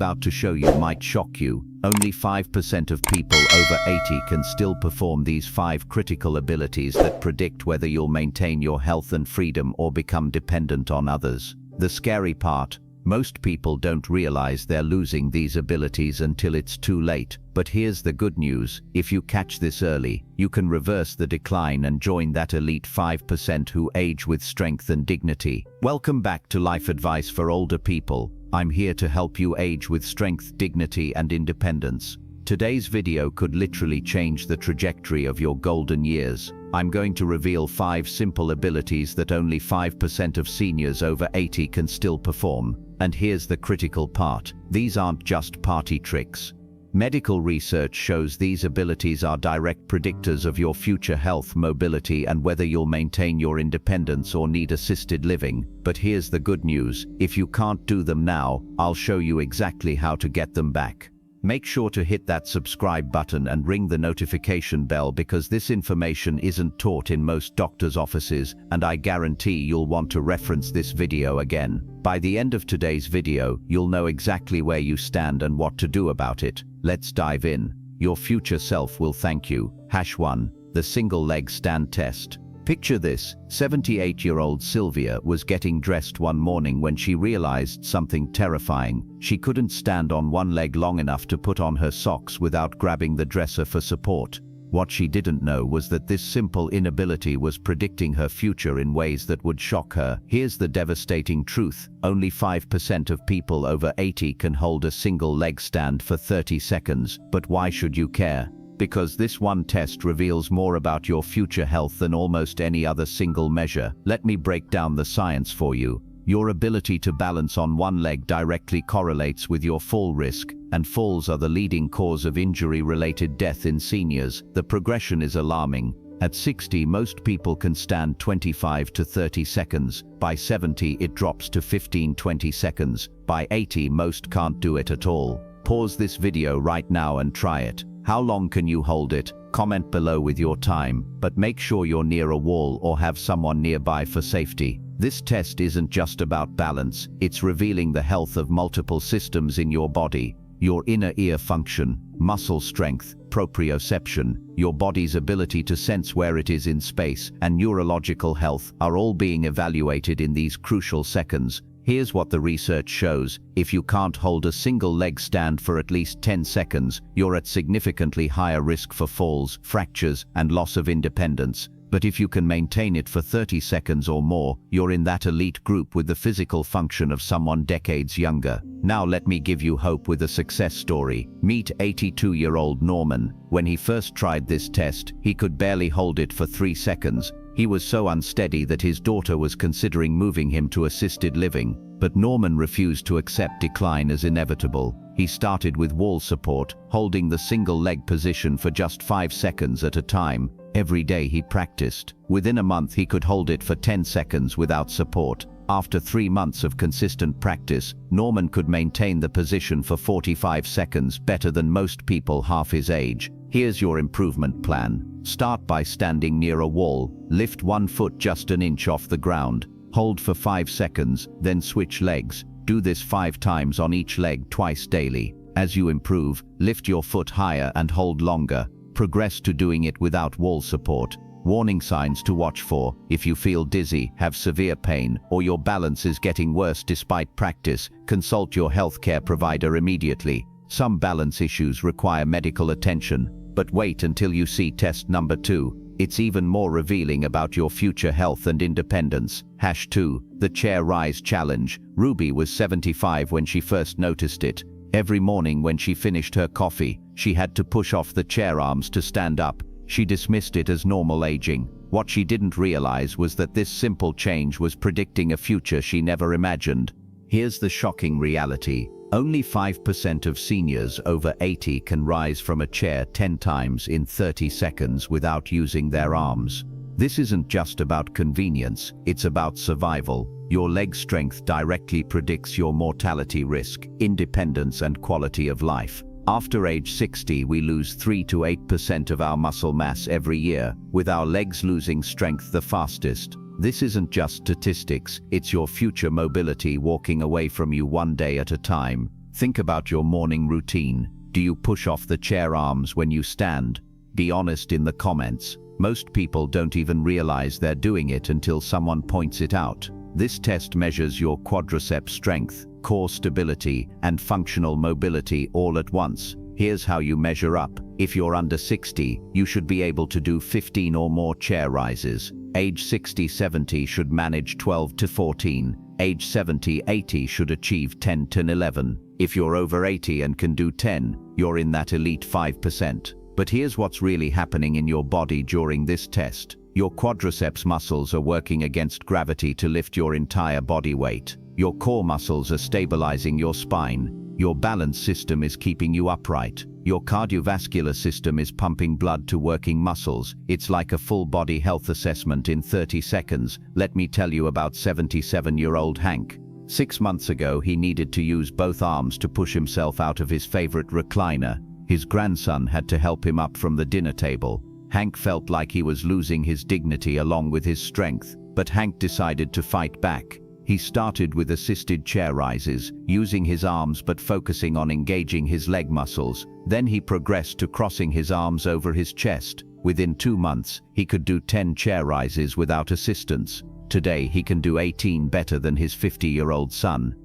About to show you might shock you. Only 5% of people over 80 can still perform these 5 critical abilities that predict whether you'll maintain your health and freedom or become dependent on others. The scary part, most people don't realize they're losing these abilities until it's too late. But here's the good news: if you catch this early, you can reverse the decline and join that elite 5% who age with strength and dignity. Welcome back to Life Advice for Older People. I'm here to help you age with strength, dignity, and independence. Today's video could literally change the trajectory of your golden years. I'm going to reveal 5 simple abilities that only 5% of seniors over 80 can still perform. And here's the critical part: these aren't just party tricks. Medical research shows these abilities are direct predictors of your future health, mobility, and whether you'll maintain your independence or need assisted living. But here's the good news: if you can't do them now, I'll show you exactly how to get them back. Make sure to hit that subscribe button and ring the notification bell, because this information isn't taught in most doctors' offices, and I guarantee you'll want to reference this video again. By the end of today's video, you'll know exactly where you stand and what to do about it. Let's dive in. Your future self will thank you. #1. The single leg stand test. Picture this: 78-year-old Sylvia was getting dressed one morning when she realized something terrifying. She couldn't stand on one leg long enough to put on her socks without grabbing the dresser for support. What she didn't know was that this simple inability was predicting her future in ways that would shock her. Here's the devastating truth: only 5% of people over 80 can hold a single leg stand for 30 seconds. But why should you care? Because this one test reveals more about your future health than almost any other single measure. Let me break down the science for you. Your ability to balance on one leg directly correlates with your fall risk, and falls are the leading cause of injury-related death in seniors. The progression is alarming. At 60, most people can stand 25 to 30 seconds. By 70, it drops to 15-20 seconds. By 80, most can't do it at all. Pause this video right now and try it. How long can you hold it? Comment below with your time, but make sure you're near a wall or have someone nearby for safety. This test isn't just about balance, it's revealing the health of multiple systems in your body. Your inner ear function, muscle strength, proprioception, your body's ability to sense where it is in space, and neurological health are all being evaluated in these crucial seconds. Here's what the research shows: if you can't hold a single leg stand for at least 10 seconds, you're at significantly higher risk for falls, fractures, and loss of independence. But if you can maintain it for 30 seconds or more, you're in that elite group with the physical function of someone decades younger. Now let me give you hope with a success story. Meet 82-year-old Norman. When he first tried this test, he could barely hold it for 3 seconds. He was so unsteady that his daughter was considering moving him to assisted living. But Norman refused to accept decline as inevitable. He started with wall support, holding the single leg position for just 5 seconds at a time. Every day he practiced. Within a month he could hold it for 10 seconds without support. After 3 months of consistent practice, Norman could maintain the position for 45 seconds, better than most people half his age. Here's your improvement plan. Start by standing near a wall. Lift one foot just an inch off the ground. Hold for 5 seconds, then switch legs. Do this 5 times on each leg twice daily. As you improve, lift your foot higher and hold longer. Progress to doing it without wall support. Warning signs to watch for: if you feel dizzy, have severe pain, or your balance is getting worse despite practice, consult your healthcare provider immediately. Some balance issues require medical attention, but wait until you see test number 2. It's even more revealing about your future health and independence. #2. The Chair Rise Challenge. Ruby was 75 when she first noticed it. Every morning when she finished her coffee, she had to push off the chair arms to stand up. She dismissed it as normal aging. What she didn't realize was that this simple change was predicting a future she never imagined. Here's the shocking reality: only 5% of seniors over 80 can rise from a chair 10 times in 30 seconds without using their arms. This isn't just about convenience, it's about survival. Your leg strength directly predicts your mortality risk, independence, and quality of life. After age 60, we lose 3 to 8% of our muscle mass every year, with our legs losing strength the fastest. This isn't just statistics, it's your future mobility walking away from you one day at a time. Think about your morning routine. Do you push off the chair arms when you stand? Be honest in the comments. Most people don't even realize they're doing it until someone points it out. This test measures your quadriceps strength, core stability, and functional mobility all at once. Here's how you measure up. If you're under 60, you should be able to do 15 or more chair rises. Age 60-70 should manage 12 to 14. Age 70-80 should achieve 10 to 11. If you're over 80 and can do 10, you're in that elite 5%. But here's what's really happening in your body during this test. Your quadriceps muscles are working against gravity to lift your entire body weight. Your core muscles are stabilizing your spine. Your balance system is keeping you upright. Your cardiovascular system is pumping blood to working muscles. It's like a full body health assessment in 30 seconds. Let me tell you about 77-year-old Hank. 6 months ago, he needed to use both arms to push himself out of his favorite recliner. His grandson had to help him up from the dinner table. Hank felt like he was losing his dignity along with his strength, but Hank decided to fight back. He started with assisted chair rises, using his arms but focusing on engaging his leg muscles. Then he progressed to crossing his arms over his chest. Within 2 months, he could do 10 chair rises without assistance. Today, he can do 18 better than his 50-year-old son.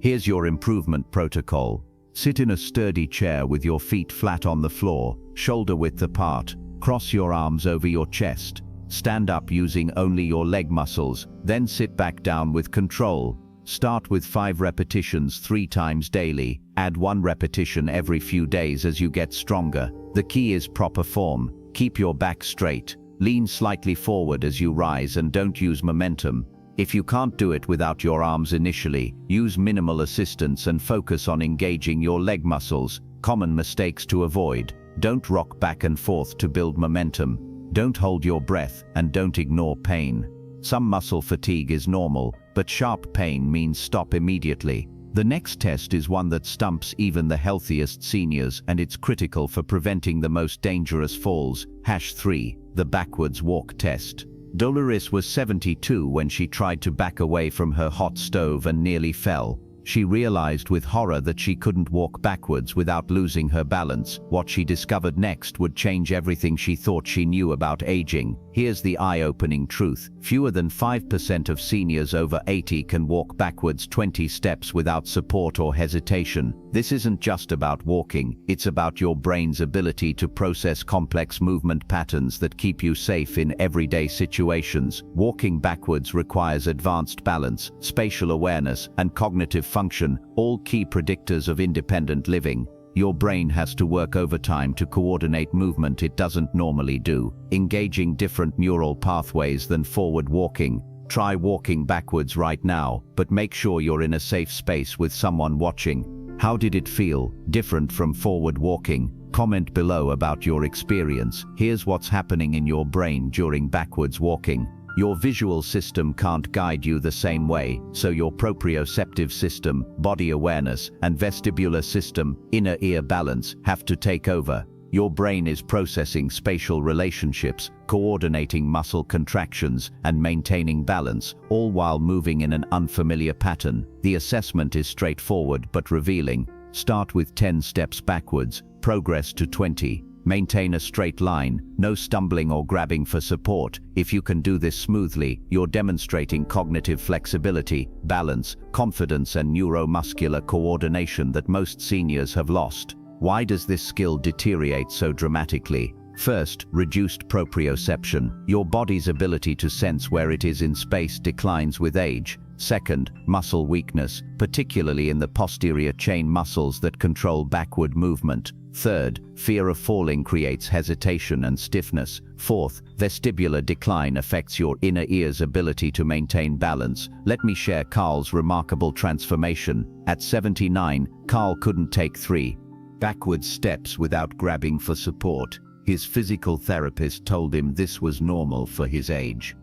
Here's your improvement protocol. Sit in a sturdy chair with your feet flat on the floor, shoulder width apart. Cross your arms over your chest. Stand up using only your leg muscles, then sit back down with control. Start with 5 repetitions 3 times daily. Add 1 repetition every few days as you get stronger. The key is proper form. Keep your back straight. Lean slightly forward as you rise and don't use momentum. If you can't do it without your arms initially, use minimal assistance and focus on engaging your leg muscles. Common mistakes to avoid. Don't rock back and forth to build momentum. Don't hold your breath and don't ignore pain. Some muscle fatigue is normal, but sharp pain means stop immediately. The next test is one that stumps even the healthiest seniors, and it's critical for preventing the most dangerous falls. #3, the backwards walk test. Dolores was 72 when she tried to back away from her hot stove and nearly fell. She realized with horror that she couldn't walk backwards without losing her balance. What she discovered next would change everything she thought she knew about aging. Here's the eye-opening truth. Fewer than 5% of seniors over 80 can walk backwards 20 steps without support or hesitation. This isn't just about walking, it's about your brain's ability to process complex movement patterns that keep you safe in everyday situations. Walking backwards requires advanced balance, spatial awareness, and cognitive function, all key predictors of independent living. Your brain has to work overtime to coordinate movement it doesn't normally do, engaging different neural pathways than forward walking. Try walking backwards right now, but make sure you're in a safe space with someone watching. How did it feel? Different from forward walking? Comment below about your experience. Here's what's happening in your brain during backwards walking. Your visual system can't guide you the same way, so your proprioceptive system, body awareness, and vestibular system, inner ear balance, have to take over. Your brain is processing spatial relationships, coordinating muscle contractions, and maintaining balance, all while moving in an unfamiliar pattern. The assessment is straightforward but revealing. Start with 10 steps backwards, progress to 20. Maintain a straight line, no stumbling or grabbing for support. If you can do this smoothly, you're demonstrating cognitive flexibility, balance, confidence, and neuromuscular coordination that most seniors have lost. Why does this skill deteriorate so dramatically? First, reduced proprioception. Your body's ability to sense where it is in space declines with age. Second, muscle weakness, particularly in the posterior chain muscles that control backward movement. Third, fear of falling creates hesitation and stiffness. Fourth, vestibular decline affects your inner ear's ability to maintain balance. Let me share Carl's remarkable transformation. At 79, Carl couldn't take 3 backward steps without grabbing for support. His physical therapist told him this was normal for his age.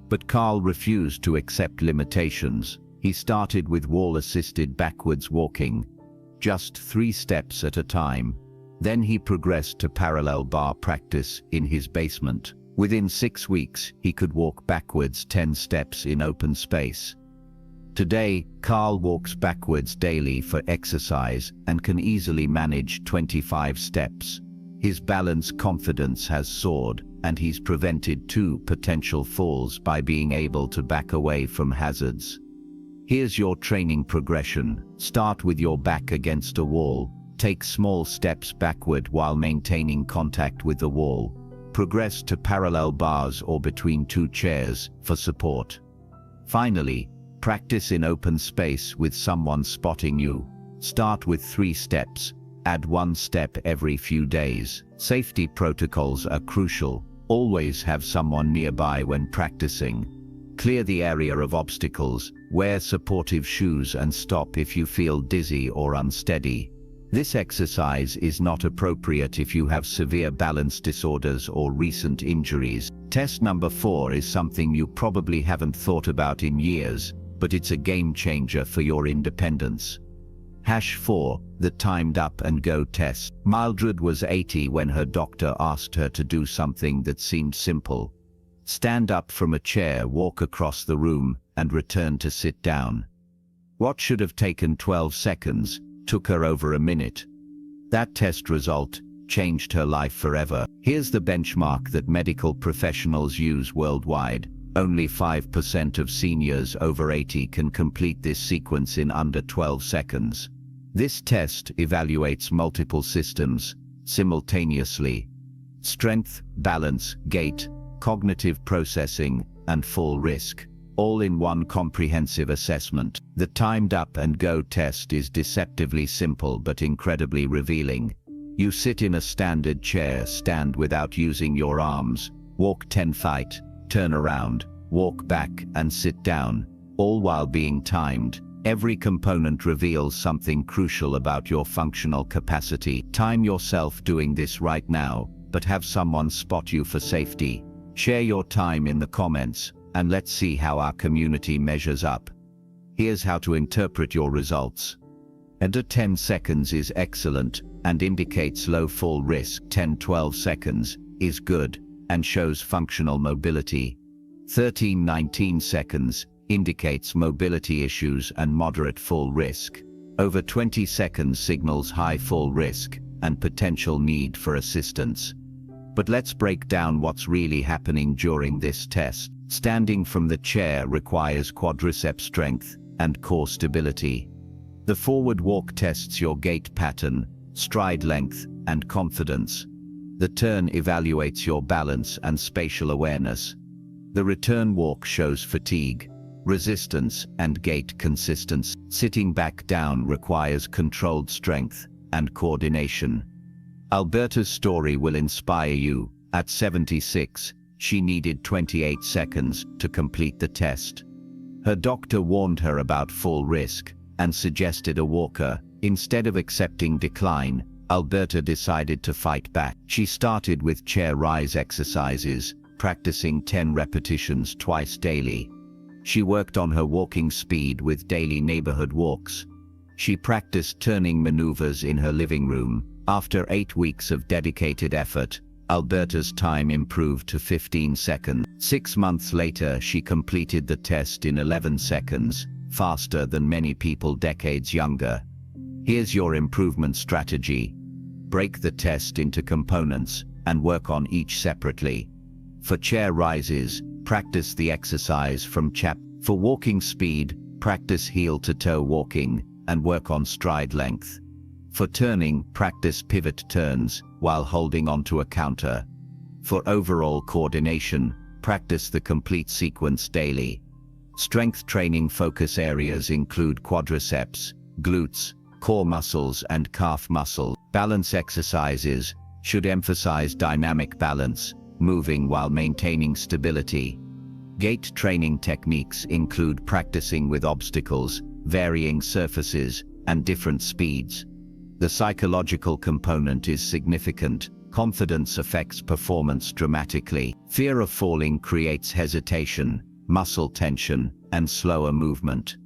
But Carl refused to accept limitations. He started with wall-assisted backwards walking, just 3 steps at a time. Then he progressed to parallel bar practice in his basement. Within 6 weeks, he could walk backwards 10 steps in open space. Today, Carl walks backwards daily for exercise and can easily manage 25 steps. His balance confidence has soared, and he's prevented 2 potential falls by being able to back away from hazards. Here's your training progression. Start with your back against a wall. Take small steps backward while maintaining contact with the wall. Progress to parallel bars or between 2 chairs for support. Finally, practice in open space with someone spotting you. Start with 3 steps. Add 1 step every few days. Safety protocols are crucial. Always have someone nearby when practicing. Clear the area of obstacles. Wear supportive shoes and stop if you feel dizzy or unsteady. This exercise is not appropriate if you have severe balance disorders or recent injuries. Test number 4 is something you probably haven't thought about in years, but it's a game changer for your independence. #4, the timed up and go test. Mildred was 80 when her doctor asked her to do something that seemed simple. Stand up from a chair, walk across the room, and return to sit down. What should have taken 12 seconds took her over a minute. That test result changed her life forever. Here's the benchmark that medical professionals use worldwide. Only 5% of seniors over 80 can complete this sequence in under 12 seconds. This test evaluates multiple systems simultaneously: strength, balance, gait, cognitive processing, and fall risk, all in one comprehensive assessment. The timed up and go test is deceptively simple but incredibly revealing. You sit in a standard chair, stand without using your arms, walk 10 feet, turn around, walk back, and sit down, all while being timed. Every component reveals something crucial about your functional capacity. Time yourself doing this right now, but have someone spot you for safety. Share your time in the comments, and let's see how our community measures up. Here's how to interpret your results. Under 10 seconds is excellent and indicates low fall risk. 10-12 seconds is good and shows functional mobility. 13-19 seconds indicates mobility issues and moderate fall risk. Over 20 seconds signals high fall risk and potential need for assistance. But let's break down what's really happening during this test. Standing from the chair requires quadricep strength and core stability. The forward walk tests your gait pattern, stride length, and confidence. The turn evaluates your balance and spatial awareness. The return walk shows fatigue, resistance, and gait consistency. Sitting back down requires controlled strength and coordination. Alberta's story will inspire you. At 76, she needed 28 seconds to complete the test. Her doctor warned her about fall risk and suggested a walker. Instead of accepting decline, Alberta decided to fight back. She started with chair rise exercises, practicing 10 repetitions twice daily. She worked on her walking speed with daily neighborhood walks. She practiced turning maneuvers in her living room. After 8 weeks of dedicated effort, Alberta's time improved to 15 seconds. 6 months later, she completed the test in 11 seconds, faster than many people decades younger. Here's your improvement strategy. Break the test into components and work on each separately. For chair rises, practice the exercise from chap. For walking speed, practice heel-to-toe walking and work on stride length. For turning, practice pivot turns while holding onto a counter. For overall coordination, practice the complete sequence daily. Strength training focus areas include quadriceps, glutes, core muscles, and calf muscle. Balance exercises should emphasize dynamic balance, moving while maintaining stability. Gait training techniques include practicing with obstacles, varying surfaces, and different speeds. The psychological component is significant. Confidence affects performance dramatically. Fear of falling creates hesitation, muscle tension, and slower movement.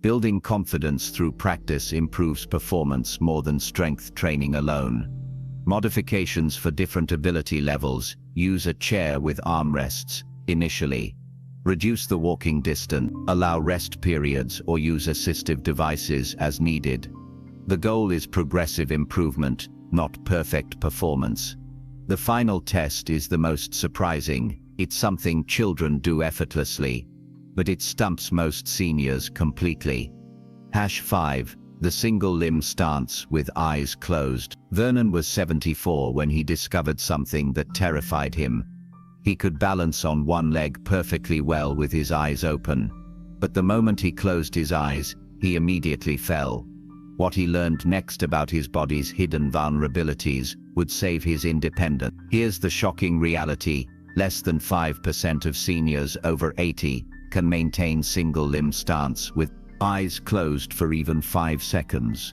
Building confidence through practice improves performance more than strength training alone. Modifications for different ability levels: use a chair with armrests initially. Reduce the walking distance, allow rest periods, or use assistive devices as needed. The goal is progressive improvement, not perfect performance. The final test is the most surprising. It's something children do effortlessly, but it stumps most seniors completely. #5. The single limb stance with eyes closed. Vernon was 74 when he discovered something that terrified him. He could balance on one leg perfectly well with his eyes open. But the moment he closed his eyes, he immediately fell. What he learned next about his body's hidden vulnerabilities would save his independence. Here's the shocking reality: less than 5% of seniors over 80 can maintain single limb stance with eyes closed for even 5 seconds.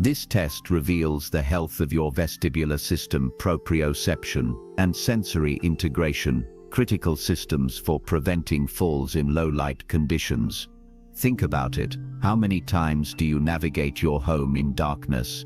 This test reveals the health of your vestibular system, proprioception, and sensory integration, critical systems for preventing falls in low-light conditions. Think about it. How many times do you navigate your home in darkness?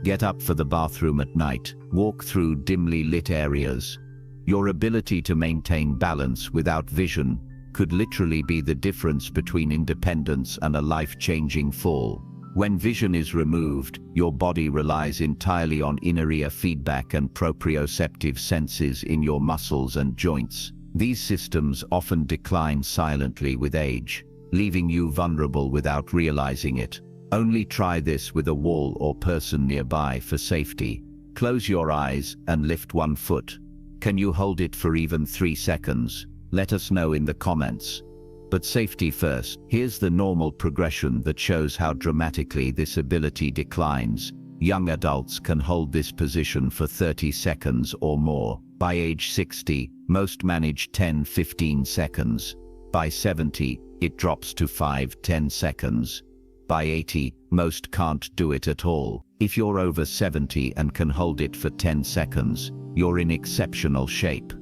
Get up for the bathroom at night, walk through dimly lit areas. Your ability to maintain balance without vision could literally be the difference between independence and a life-changing fall. When vision is removed, your body relies entirely on inner ear feedback and proprioceptive senses in your muscles and joints. These systems often decline silently with age, leaving you vulnerable without realizing it. Only try this with a wall or person nearby for safety. Close your eyes and lift one foot. Can you hold it for even 3 seconds? Let us know in the comments. But safety first. Here's the normal progression that shows how dramatically this ability declines. Young adults can hold this position for 30 seconds or more. By age 60, most manage 10-15 seconds. By 70, it drops to 5-10 seconds. By 80, most can't do it at all. If you're over 70 and can hold it for 10 seconds, you're in exceptional shape.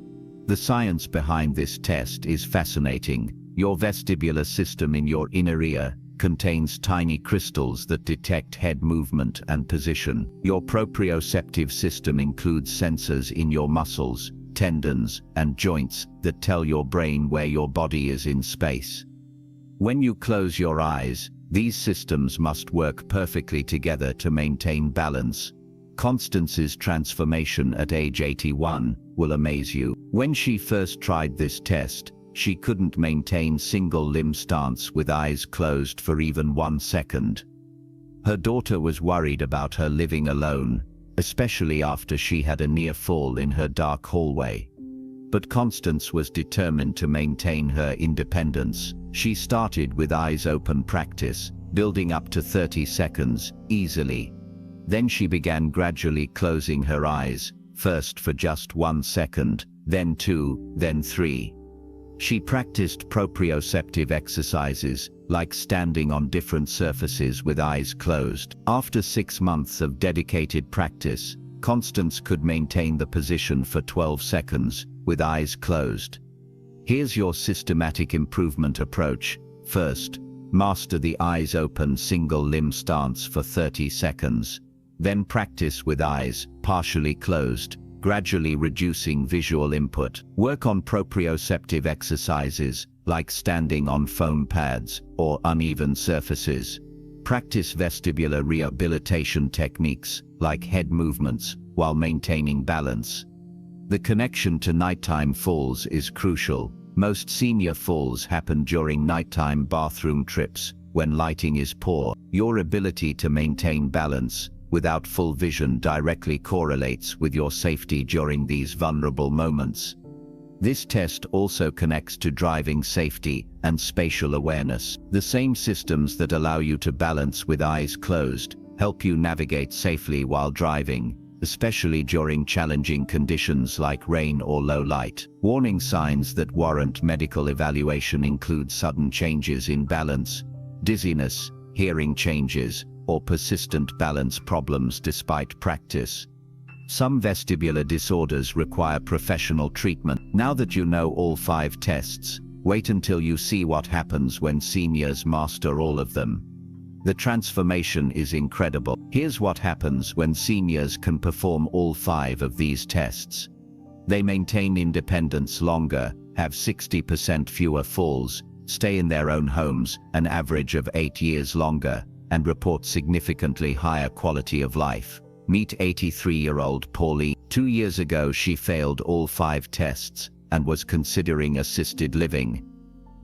The science behind this test is fascinating. Your vestibular system in your inner ear contains tiny crystals that detect head movement and position. Your proprioceptive system includes sensors in your muscles, tendons, and joints that tell your brain where your body is in space. When you close your eyes, these systems must work perfectly together to maintain balance. Constance's transformation at age 81 will amaze you. When she first tried this test, she couldn't maintain single limb stance with eyes closed for even 1 second. Her daughter was worried about her living alone, especially after she had a near fall in her dark hallway. But Constance was determined to maintain her independence. She started with eyes open practice, building up to 30 seconds easily. Then she began gradually closing her eyes, first for just 1 second, then 2, then 3. She practiced proprioceptive exercises, like standing on different surfaces with eyes closed. After 6 months of dedicated practice, Constance could maintain the position for 12 seconds, with eyes closed. Here's your systematic improvement approach. First, master the eyes open single limb stance for 30 seconds. Then practice with eyes partially closed, gradually reducing visual input. Work on proprioceptive exercises, like standing on foam pads or uneven surfaces. Practice vestibular rehabilitation techniques, like head movements, while maintaining balance. The connection to nighttime falls is crucial. Most senior falls happen during nighttime bathroom trips, when lighting is poor. Your ability to maintain balance without full vision directly correlates with your safety during these vulnerable moments. This test also connects to driving safety and spatial awareness. The same systems that allow you to balance with eyes closed help you navigate safely while driving, especially during challenging conditions like rain or low light. Warning signs that warrant medical evaluation include sudden changes in balance, dizziness, hearing changes, or persistent balance problems despite practice. Some vestibular disorders require professional treatment. Now that you know all 5 tests, wait until you see what happens when seniors master all of them. The transformation is incredible. Here's what happens when seniors can perform all 5 of these tests. They maintain independence longer, have 60% fewer falls, stay in their own homes an average of 8 years longer, and report significantly higher quality of life. Meet 83-year-old Pauline. 2 years ago she failed all 5 tests and was considering assisted living.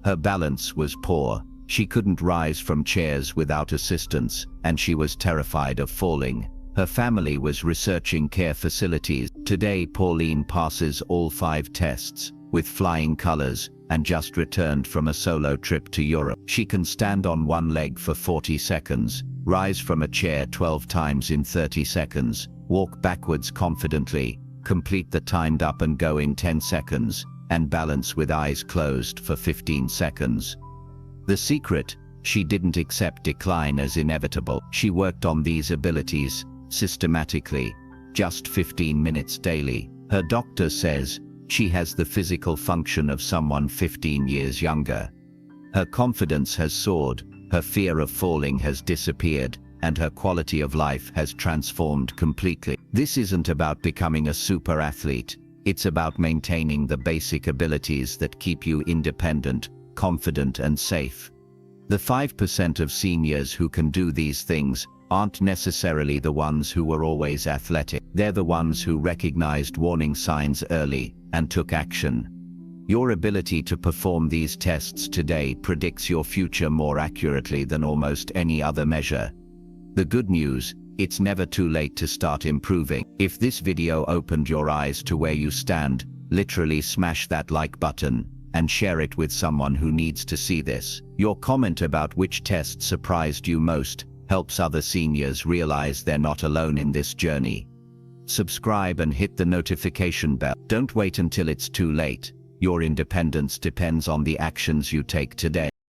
Her balance was poor. She couldn't rise from chairs without assistance, and she was terrified of falling. Her family was researching care facilities. Today Pauline passes all 5 tests with flying colors and just returned from a solo trip to Europe. She can stand on one leg for 40 seconds, rise from a chair 12 times in 30 seconds, walk backwards confidently, complete the timed up and go in 10 seconds, and balance with eyes closed for 15 seconds. The secret: she didn't accept decline as inevitable. She worked on these abilities systematically, just 15 minutes daily. Her doctor says she has the physical function of someone 15 years younger. Her confidence has soared, her fear of falling has disappeared, and her quality of life has transformed completely. This isn't about becoming a super athlete. It's about maintaining the basic abilities that keep you independent, confident, and safe. The 5% of seniors who can do these things aren't necessarily the ones who were always athletic. They're the ones who recognized warning signs early and took action. Your ability to perform these tests today predicts your future more accurately than almost any other measure. The good news: it's never too late to start improving. If this video opened your eyes to where you stand, literally smash that like button and share it with someone who needs to see this. Your comment about which test surprised you most helps other seniors realize they're not alone in this journey. Subscribe and hit the notification bell. Don't wait until it's too late. Your independence depends on the actions you take today.